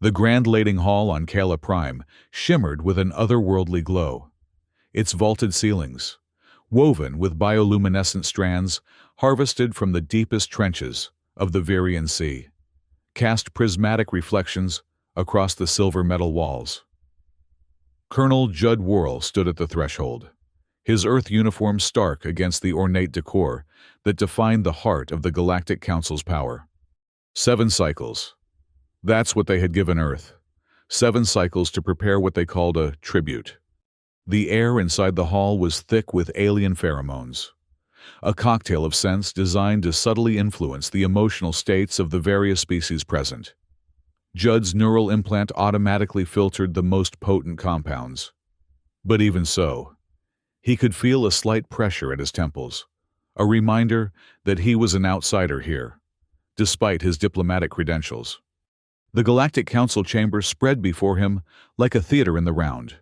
The grand lading hall on Kala Prime shimmered with an otherworldly glow. Its vaulted ceilings, woven with bioluminescent strands harvested from the deepest trenches of the Virian Sea, cast prismatic reflections across the silver metal walls. Colonel Judd Worrell stood at the threshold, his Earth uniform stark against the ornate decor that defined the heart of the Galactic Council's power. 7 cycles. That's what they had given Earth. 7 cycles to prepare what they called a tribute. The air inside the hall was thick with alien pheromones, a cocktail of scents designed to subtly influence the emotional states of the various species present. Judd's neural implant automatically filtered the most potent compounds. But even so, he could feel a slight pressure at his temples, a reminder that he was an outsider here, despite his diplomatic credentials. The Galactic Council chamber spread before him like a theater in the round,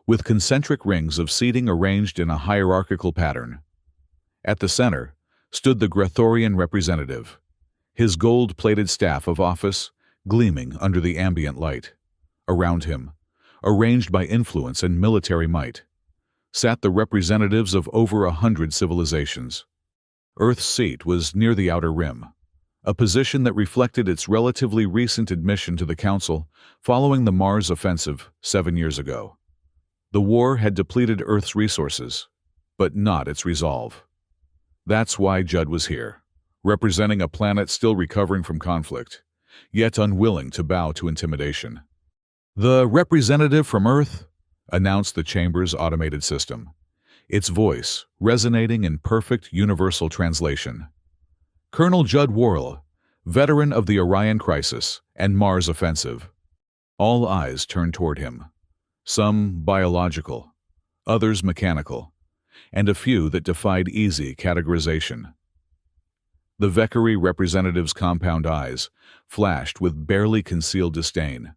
with concentric rings of seating arranged in a hierarchical pattern. At the center stood the Grethorian representative, his gold-plated staff of office gleaming under the ambient light. Around him, arranged by influence and military might, sat the representatives of over 100 civilizations. Earth's seat was near the outer rim, a position that reflected its relatively recent admission to the Council following the Mars offensive 7 years ago. The war had depleted Earth's resources, but not its resolve. That's why Judd was here, representing a planet still recovering from conflict, yet unwilling to bow to intimidation. "The representative from Earth," announced the chamber's automated system, its voice resonating in perfect universal translation. "Colonel Judd Worrell, veteran of the Orion Crisis and Mars Offensive." All eyes turned toward him, some biological, others mechanical, and a few that defied easy categorization. The Vekari representative's compound eyes flashed with barely concealed disdain,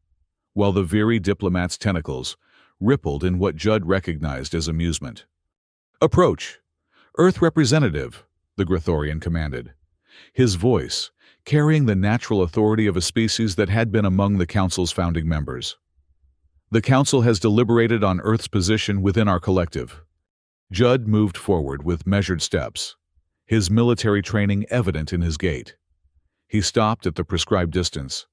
while the Viri diplomat's tentacles rippled in what Judd recognized as amusement. "Approach, Earth representative," the Grethorian commanded, his voice carrying the natural authority of a species that had been among the Council's founding members. "The Council has deliberated on Earth's position within our collective." Judd moved forward with measured steps, his military training evident in his gait. He stopped at the prescribed distance,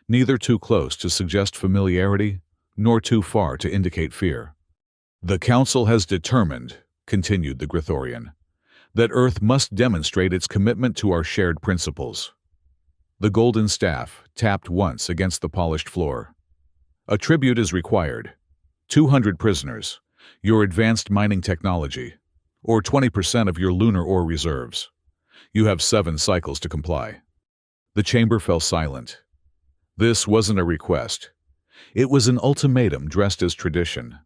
neither too close to suggest familiarity, nor too far to indicate fear. "The Council has determined," continued the Grethorian, "that Earth must demonstrate its commitment to our shared principles." The golden staff tapped once against the polished floor. "A tribute is required. 200 prisoners, your advanced mining technology, or 20% of your lunar ore reserves. You have 7 cycles to comply." The chamber fell silent. This wasn't a request. It was an ultimatum dressed as tradition.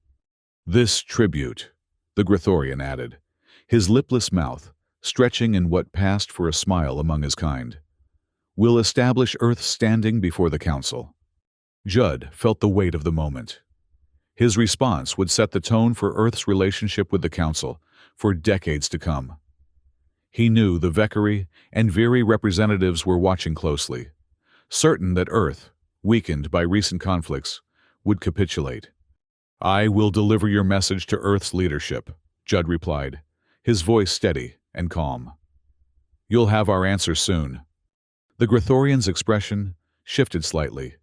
"This tribute," the Grethorian added, his lipless mouth stretching in what passed for a smile among his kind, "will establish Earth's standing before the Council." Judd felt the weight of the moment. His response would set the tone for Earth's relationship with the Council for decades to come. He knew the Vekari and Viri representatives were watching closely, certain that Earth, weakened by recent conflicts, would capitulate. "I will deliver your message to Earth's leadership," Judd replied, his voice steady and calm. "You'll have our answer soon." The Grethorian's expression shifted slightly,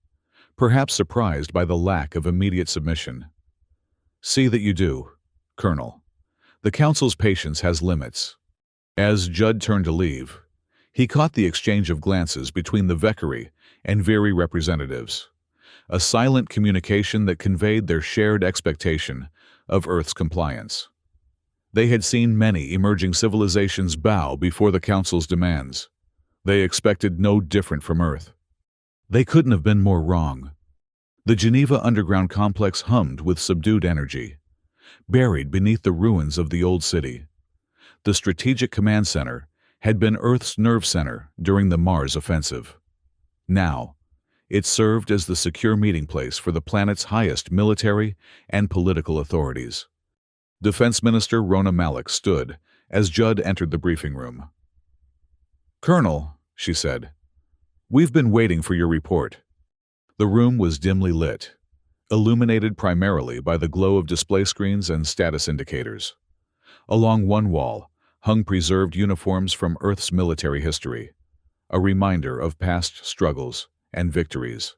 perhaps surprised by the lack of immediate submission. "See that you do, Colonel. The Council's patience has limits." As Judd turned to leave, he caught the exchange of glances between the Vekari and Viri representatives, a silent communication that conveyed their shared expectation of Earth's compliance. They had seen many emerging civilizations bow before the Council's demands. They expected no different from Earth. They couldn't have been more wrong. The Geneva underground complex hummed with subdued energy, buried beneath the ruins of the old city. The Strategic Command Center had been Earth's nerve center during the Mars offensive. Now, it served as the secure meeting place for the planet's highest military and political authorities. Defense Minister Rona Malik stood as Judd entered the briefing room. "Colonel," she said, "we've been waiting for your report." The room was dimly lit, illuminated primarily by the glow of display screens and status indicators. Along one wall hung preserved uniforms from Earth's military history, a reminder of past struggles and victories.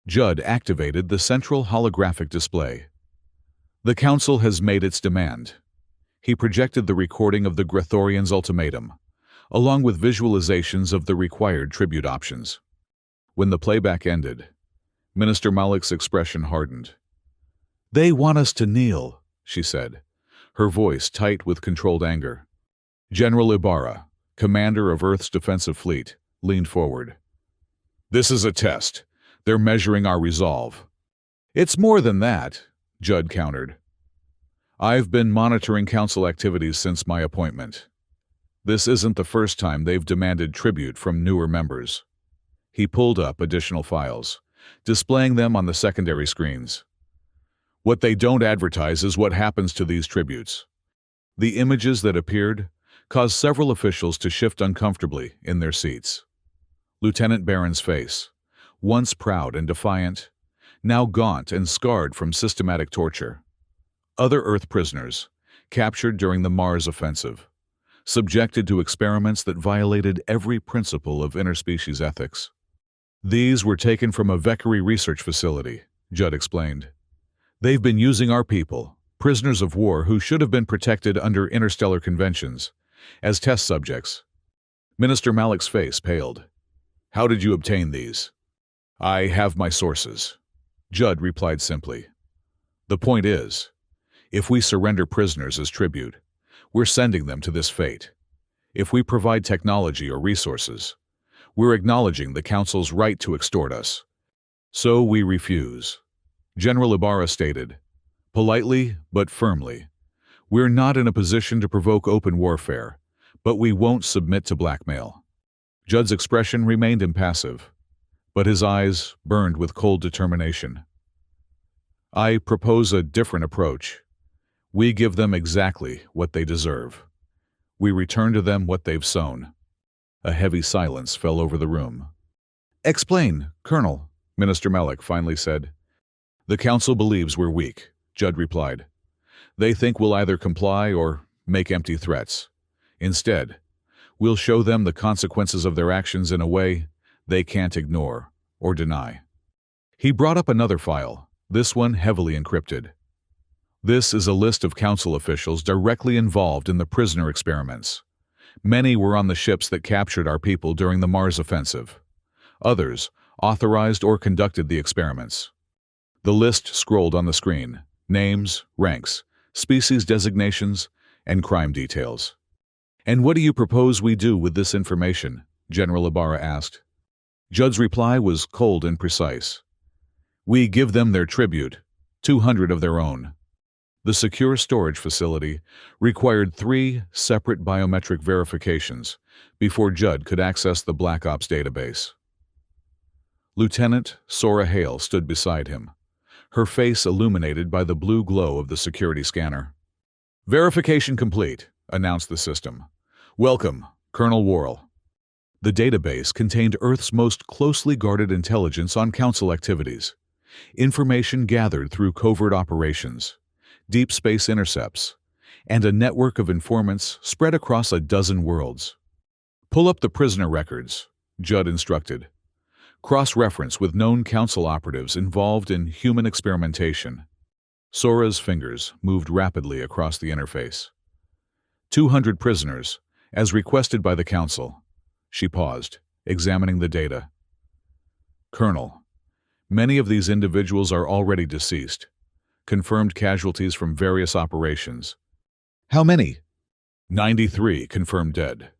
Judd activated the central holographic display. The Council has made its demand. He projected the recording of the Grethorians' ultimatum, along with visualizations of the required tribute options. When the playback ended, Minister Malik's expression hardened. "They want us to kneel," she said, her voice tight with controlled anger. General Ibarra, commander of Earth's defensive fleet, leaned forward. "This is a test. They're measuring our resolve." "It's more than that," Judd countered. "I've been monitoring Council activities since my appointment. This isn't the first time they've demanded tribute from newer members." He pulled up additional files, displaying them on the secondary screens. "What they don't advertise is what happens to these tributes." The images that appeared caused several officials to shift uncomfortably in their seats. Lieutenant Barron's face, once proud and defiant, now gaunt and scarred from systematic torture. Other Earth prisoners, captured during the Mars offensive, subjected to experiments that violated every principle of interspecies ethics. "These were taken from a Vekari research facility," Judd explained. "They've been using our people, prisoners of war who should have been protected under interstellar conventions, as test subjects." Minister Malik's face paled. "How did you obtain these?" "I have my sources," Judd replied simply. "The point is, if we surrender prisoners as tribute, we're sending them to this fate. If we provide technology or resources, we're acknowledging the Council's right to extort us. So we refuse." General Ibarra stated, politely but firmly, "We're not in a position to provoke open warfare, but we won't submit to blackmail." Judd's expression remained impassive, but his eyes burned with cold determination. "I propose a different approach. We give them exactly what they deserve. We return to them what they've sown." A heavy silence fell over the room. "Explain, Colonel," Minister Malik finally said. "The Council believes we're weak," Judd replied. "They think we'll either comply or make empty threats. Instead, we'll show them the consequences of their actions in a way they can't ignore or deny." He brought up another file, this one heavily encrypted. "This is a list of Council officials directly involved in the prisoner experiments. Many were on the ships that captured our people during the Mars offensive. Others authorized or conducted the experiments." The list scrolled on the screen: names, ranks, species designations, and crime details. "And what do you propose we do with this information?" General Ibarra asked. Judd's reply was cold and precise. "We give them their tribute, 200 of their own." The secure storage facility required 3 separate biometric verifications before Judd could access the Black Ops database. Lieutenant Sora Hale stood beside him, her face illuminated by the blue glow of the security scanner. "Verification complete," announced the system. "Welcome, Colonel Worrell." The database contained Earth's most closely guarded intelligence on Council activities, information gathered through covert operations, deep space intercepts, and a network of informants spread across a dozen worlds. "Pull up the prisoner records," Judd instructed. "Cross-reference with known Council operatives involved in human experimentation." Sora's fingers moved rapidly across the interface. 200 prisoners, as requested by the Council." She paused, examining the data. "Colonel, many of these individuals are already deceased. Confirmed casualties from various operations." "How many?" 93 confirmed dead.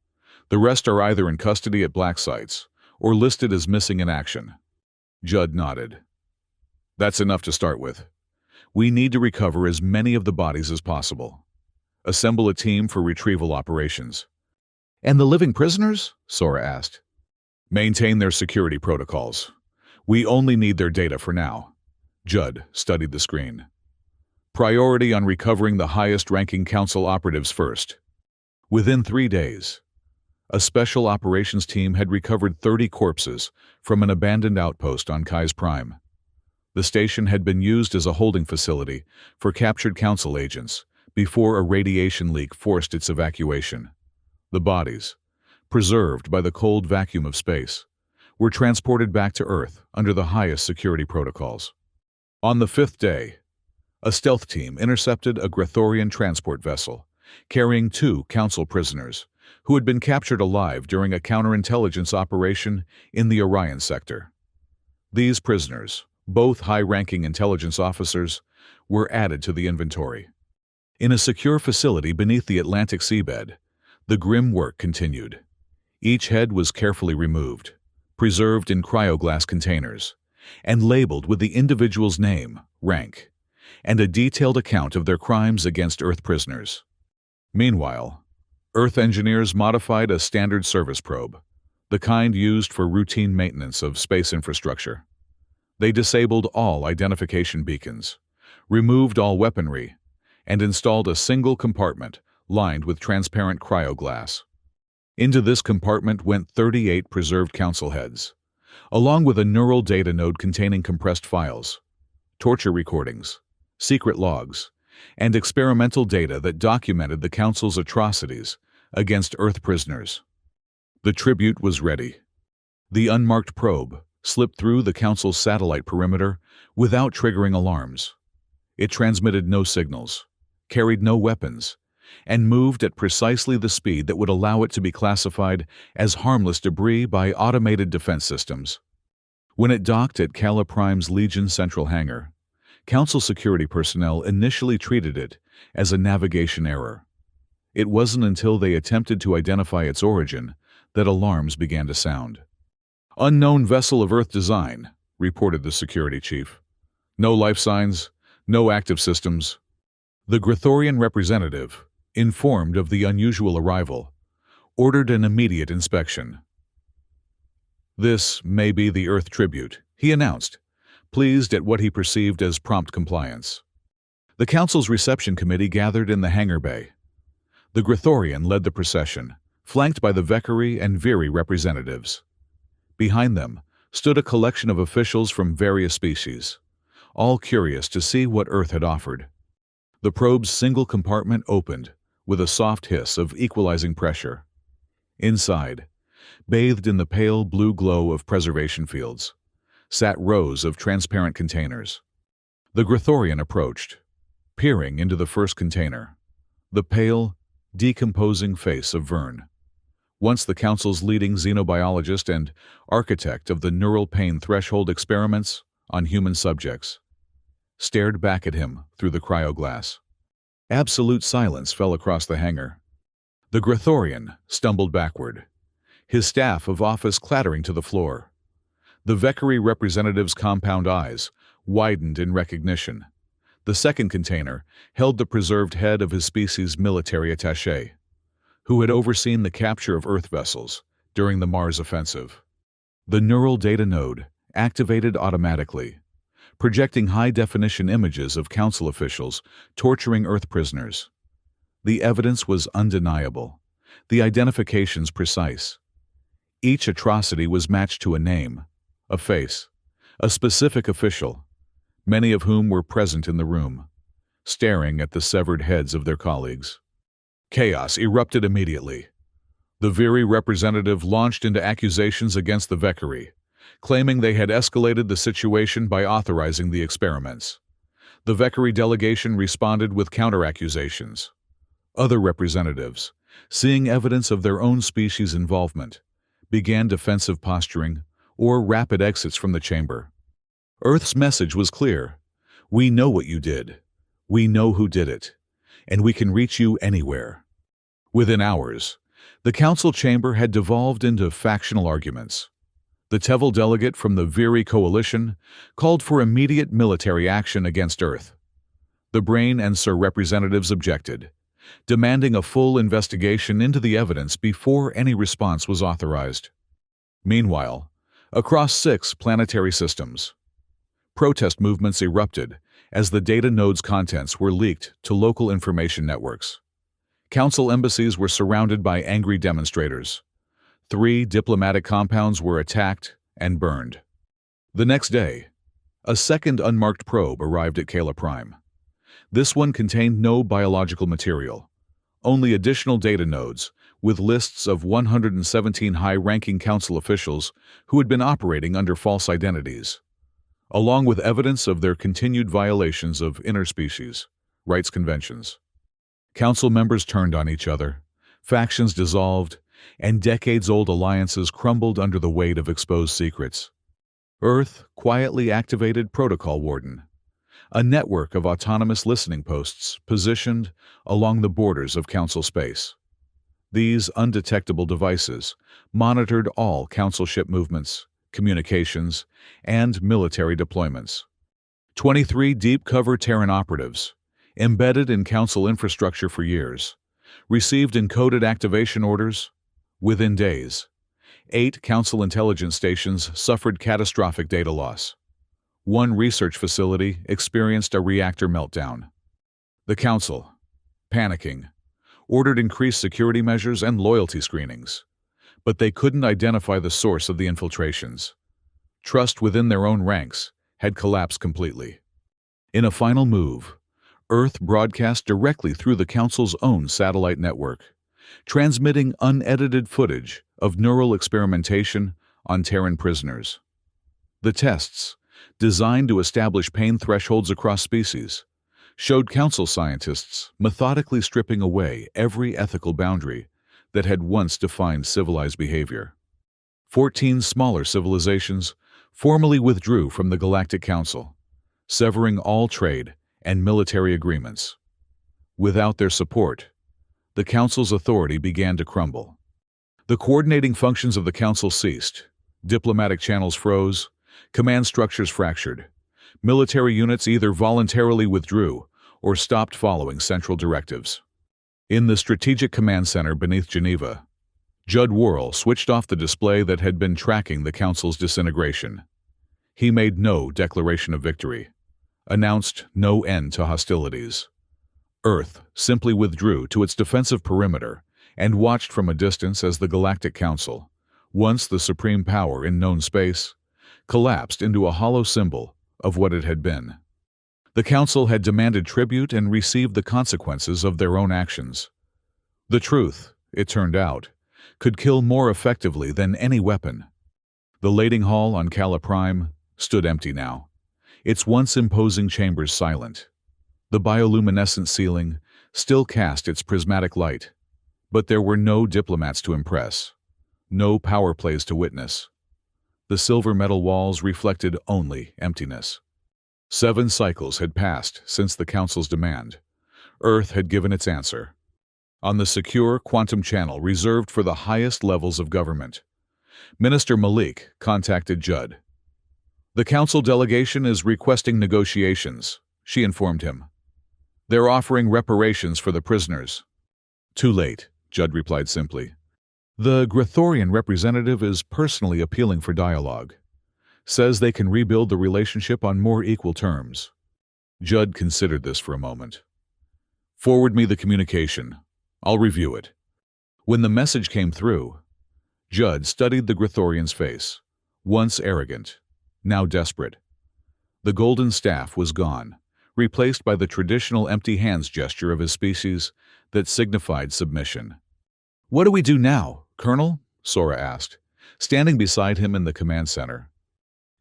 The rest are either in custody at black sites or listed as missing in action." Judd nodded. "That's enough to start with. We need to recover as many of the bodies as possible. Assemble a team for retrieval operations." "And the living prisoners?" Sora asked. "Maintain their security protocols. We only need their data for now." Judd studied the screen. "Priority on recovering the highest-ranking Council operatives first. Within 3 days." A special operations team had recovered 30 corpses from an abandoned outpost on Kai's Prime. The station had been used as a holding facility for captured Council agents before a radiation leak forced its evacuation. The bodies, preserved by the cold vacuum of space, were transported back to Earth under the highest security protocols. On the fifth day, a stealth team intercepted a Grathorian transport vessel carrying 2 Council prisoners who had been captured alive during a counterintelligence operation in the Orion sector. These prisoners, both high-ranking intelligence officers, were added to the inventory. In a secure facility beneath the Atlantic seabed, the grim work continued. Each head was carefully removed, preserved in cryoglass containers, and labeled with the individual's name, rank, and a detailed account of their crimes against Earth prisoners. Meanwhile, Earth engineers modified a standard service probe, the kind used for routine maintenance of space infrastructure. They disabled all identification beacons, removed all weaponry, and installed a single compartment lined with transparent cryoglass. Into this compartment went 38 preserved Council heads, along with a neural data node containing compressed files, torture recordings, secret logs, and experimental data that documented the Council's atrocities against Earth prisoners. The tribute was ready. The unmarked probe slipped through the Council's satellite perimeter without triggering alarms. It transmitted no signals, carried no weapons, and moved at precisely the speed that would allow it to be classified as harmless debris by automated defense systems. When it docked at Kala Prime's Legion Central Hangar, Council security personnel initially treated it as a navigation error. It wasn't until they attempted to identify its origin that alarms began to sound. "Unknown vessel of Earth design," reported the security chief. "No life signs, no active systems." The Grathorian representative, informed of the unusual arrival, ordered an immediate inspection. "This may be the Earth tribute," he announced, pleased at what he perceived as prompt compliance. The Council's reception committee gathered in the hangar bay. The Grathorian led the procession, flanked by the Vekari and Viri representatives. Behind them stood a collection of officials from various species, all curious to see what Earth had offered. The probe's single compartment opened with a soft hiss of equalizing pressure. Inside, bathed in the pale blue glow of preservation fields, sat rows of transparent containers. The Grathorian approached, peering into the first container, the pale, decomposing face of Vern, once the Council's leading xenobiologist and architect of the neural pain threshold experiments on human subjects, stared back at him through the cryoglass. Absolute silence fell across the hangar. The Grathorian stumbled backward, his staff of office clattering to the floor. The Vekari representative's compound eyes widened in recognition. The second container held the preserved head of his species' military attaché, who had overseen the capture of Earth vessels during the Mars offensive. The neural data node activated automatically, projecting high-definition images of Council officials torturing Earth prisoners. The evidence was undeniable, the identifications precise. Each atrocity was matched to a name, a face, a specific official, many of whom were present in the room, staring at the severed heads of their colleagues. Chaos erupted immediately. The Viri representative launched into accusations against the Vekari, claiming they had escalated the situation by authorizing the experiments. The Vekari delegation responded with counter-accusations. Other representatives, seeing evidence of their own species' involvement, began defensive posturing or rapid exits from the chamber. Earth's message was clear. We know what you did. We know who did it. And we can reach you anywhere. Within hours, the Council chamber had devolved into factional arguments. The Tevel delegate from the Viri coalition called for immediate military action against Earth. The Brain and Sur representatives objected, demanding a full investigation into the evidence before any response was authorized. Meanwhile, across 6 planetary systems, protest movements erupted as the data node's contents were leaked to local information networks. Council embassies were surrounded by angry demonstrators, 3 diplomatic compounds were attacked and burned. The next day, a second unmarked probe arrived at Kala Prime. This one contained no biological material, only additional data nodes with lists of 117 high-ranking council officials who had been operating under false identities, along with evidence of their continued violations of interspecies rights conventions. Council members turned on each other, factions dissolved, and decades-old alliances crumbled under the weight of exposed secrets. Earth quietly activated Protocol Warden, a network of autonomous listening posts positioned along the borders of Council space. These undetectable devices monitored all Council ship movements, communications, and military deployments. 23 deep-cover Terran operatives, embedded in Council infrastructure for years, received encoded activation orders within days. 8 Council intelligence stations suffered catastrophic data loss. 1 research facility experienced a reactor meltdown. The Council, panicking, ordered increased security measures and loyalty screenings, but they couldn't identify the source of the infiltrations. Trust within their own ranks had collapsed completely. In a final move, Earth broadcast directly through the Council's own satellite network, transmitting unedited footage of neural experimentation on Terran prisoners. The tests, designed to establish pain thresholds across species, showed Council scientists methodically stripping away every ethical boundary that had once defined civilized behavior. 14 smaller civilizations formally withdrew from the Galactic Council, severing all trade and military agreements. Without their support, the Council's authority began to crumble. The coordinating functions of the Council ceased, diplomatic channels froze, command structures fractured. Military units either voluntarily withdrew or stopped following central directives. In the Strategic Command Center beneath Geneva, Judd Worrell switched off the display that had been tracking the Council's disintegration. He made no declaration of victory, announced no end to hostilities. Earth simply withdrew to its defensive perimeter and watched from a distance as the Galactic Council, once the supreme power in known space, collapsed into a hollow symbol of what it had been. The Council had demanded tribute and received the consequences of their own actions. The truth, it turned out, could kill more effectively than any weapon. The lading hall on Kala Prime stood empty now, its once imposing chambers silent. The bioluminescent ceiling still cast its prismatic light, but there were no diplomats to impress, no power plays to witness. The silver metal walls reflected only emptiness. 7 cycles had passed since the Council's demand. Earth had given its answer. On the secure quantum channel reserved for the highest levels of government, Minister Malik contacted Judd. "The Council delegation is requesting negotiations," she informed him. "They're offering reparations for the prisoners." "Too late," Judd replied simply. "The Grethorian representative is personally appealing for dialogue. Says they can rebuild the relationship on more equal terms." Judd considered this for a moment. "Forward me the communication. I'll review it." When the message came through, Judd studied the Grethorian's face, once arrogant, now desperate. The golden staff was gone, replaced by the traditional empty hands gesture of his species that signified submission. "What do we do now, Colonel?" Sora asked, standing beside him in the command center.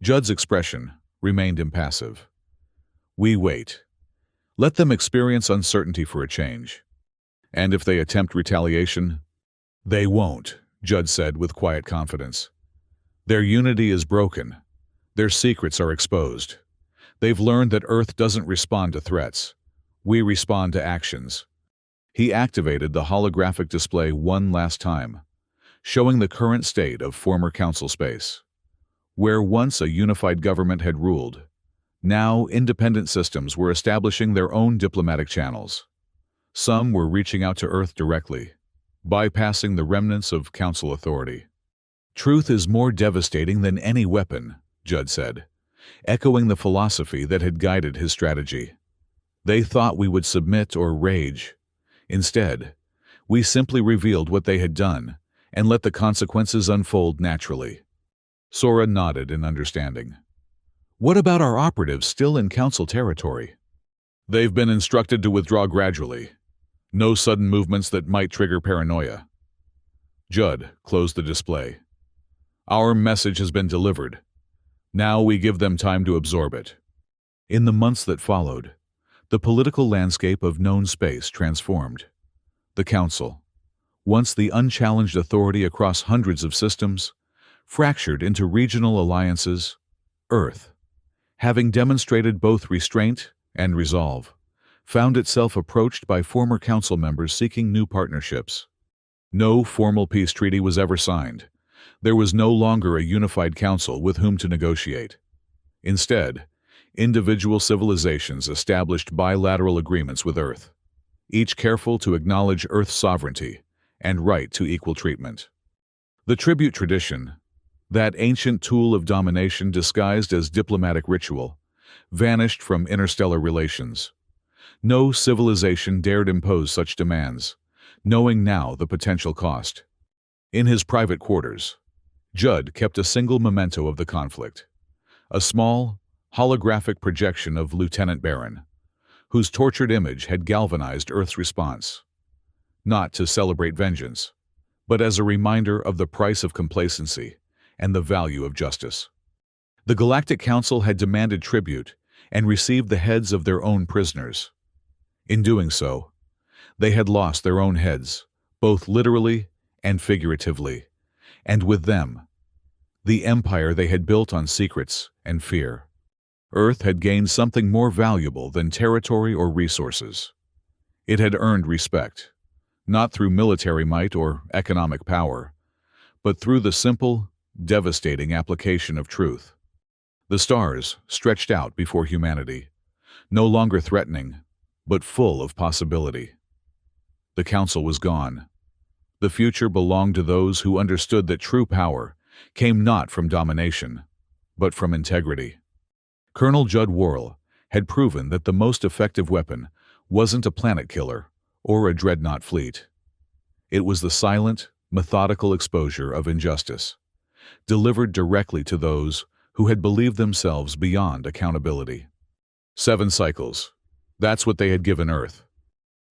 Judd's expression remained impassive. "We wait. Let them experience uncertainty for a change. And if they attempt retaliation, they won't," Judd said with quiet confidence. "Their unity is broken. Their secrets are exposed. They've learned that Earth doesn't respond to threats. We respond to actions." He activated the holographic display one last time, showing the current state of former Council space. Where once a unified government had ruled, now independent systems were establishing their own diplomatic channels. Some were reaching out to Earth directly, bypassing the remnants of Council authority. "Truth is more devastating than any weapon," Judd said, echoing the philosophy that had guided his strategy. "They thought we would submit or rage. Instead, we simply revealed what they had done and let the consequences unfold naturally. Sora nodded in understanding. What about our operatives still in Council territory? They've been instructed to withdraw gradually. No sudden movements that might trigger paranoia. Judd closed the display. Our message has been delivered. Now we give them time to absorb it. In the months that followed, the political landscape of known space transformed. The Council, once the unchallenged authority across hundreds of systems, fractured into regional alliances. Earth, having demonstrated both restraint and resolve, found itself approached by former Council members seeking new partnerships. No formal peace treaty was ever signed. There was no longer a unified council with whom to negotiate. Instead, individual civilizations established bilateral agreements with Earth, each careful to acknowledge Earth's sovereignty and right to equal treatment. The tribute tradition, that ancient tool of domination disguised as diplomatic ritual, vanished from interstellar relations. No civilization dared impose such demands, knowing now the potential cost. In his private quarters, Judd kept a single memento of the conflict, a small, holographic projection of Lieutenant Baron, whose tortured image had galvanized Earth's response, not to celebrate vengeance, but as a reminder of the price of complacency and the value of justice. The Galactic Council had demanded tribute and received the heads of their own prisoners. In doing so, they had lost their own heads, both literally and figuratively, and with them, the empire they had built on secrets and fear. Earth had gained something more valuable than territory or resources. It had earned respect, not through military might or economic power, but through the simple, devastating application of truth. The stars stretched out before humanity, no longer threatening, but full of possibility. The Council was gone. The future belonged to those who understood that true power came not from domination, but from integrity. Colonel Judd Worrell had proven that the most effective weapon wasn't a planet killer or a dreadnought fleet. It was the silent, methodical exposure of injustice, delivered directly to those who had believed themselves beyond accountability. 7 cycles. That's what they had given Earth.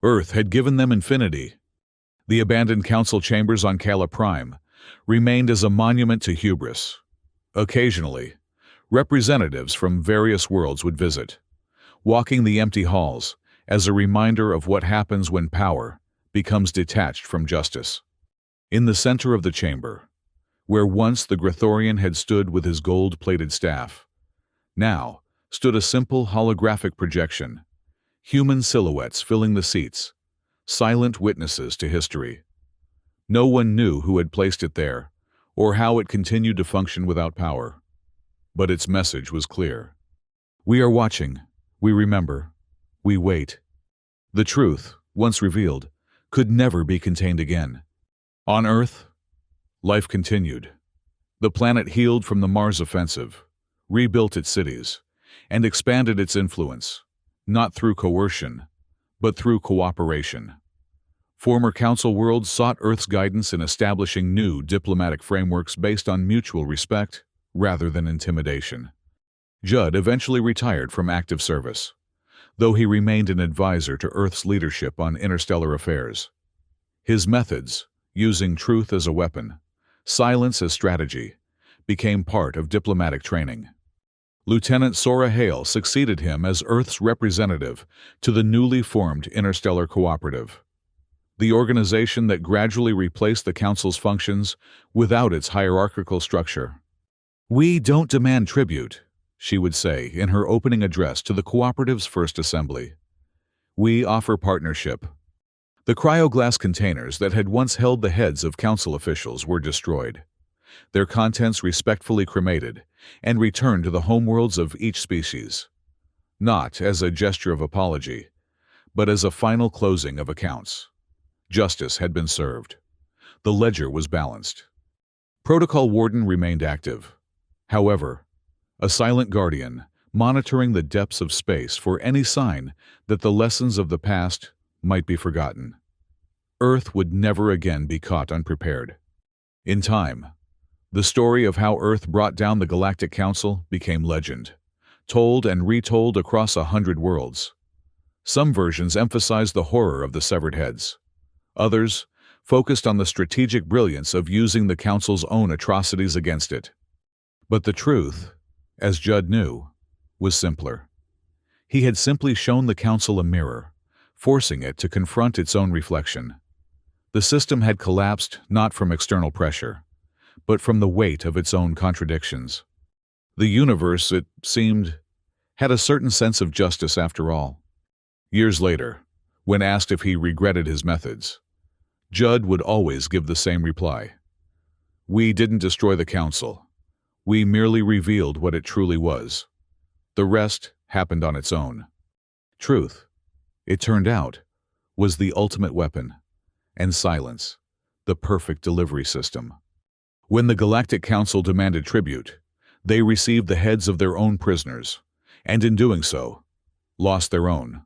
Earth had given them infinity. The abandoned council chambers on Kala Prime remained as a monument to hubris. Occasionally, representatives from various worlds would visit, walking the empty halls as a reminder of what happens when power becomes detached from justice. In the center of the chamber, where once the Grithorian had stood with his gold-plated staff, now stood a simple holographic projection, human silhouettes filling the seats, silent witnesses to history. No one knew who had placed it there, or how it continued to function without power. But its message was clear. We are watching, we remember, we wait. The truth, once revealed, could never be contained again. On Earth, life continued. The planet healed from the Mars offensive, rebuilt its cities, and expanded its influence, not through coercion, but through cooperation. Former Council worlds sought Earth's guidance in establishing new diplomatic frameworks based on mutual respect rather than intimidation. Judd eventually retired from active service, though he remained an advisor to Earth's leadership on interstellar affairs. His methods, using truth as a weapon, silence as strategy, became part of diplomatic training. Lieutenant Sora Hale succeeded him as Earth's representative to the newly formed Interstellar Cooperative, the organization that gradually replaced the Council's functions without its hierarchical structure. "We don't demand tribute," she would say in her opening address to the Cooperative's first assembly. "We offer partnership." The cryoglass containers that had once held the heads of Council officials were destroyed, their contents respectfully cremated and returned to the homeworlds of each species, not as a gesture of apology, but as a final closing of accounts. Justice had been served. The ledger was balanced. Protocol Warden remained active. However, a silent guardian, monitoring the depths of space for any sign that the lessons of the past might be forgotten. Earth would never again be caught unprepared. In time, the story of how Earth brought down the Galactic Council became legend, told and retold across 100 worlds. Some versions emphasized the horror of the severed heads. Others focused on the strategic brilliance of using the Council's own atrocities against it. But the truth, as Judd knew, was simpler. He had simply shown the Council a mirror, forcing it to confront its own reflection. The system had collapsed not from external pressure, but from the weight of its own contradictions. The universe, it seemed, had a certain sense of justice after all. Years later, when asked if he regretted his methods, Judd would always give the same reply. "We didn't destroy the Council. We merely revealed what it truly was. The rest happened on its own." Truth, it turned out, was the ultimate weapon, and silence, the perfect delivery system. When the Galactic Council demanded tribute, they received the heads of their own prisoners, and in doing so, lost their own.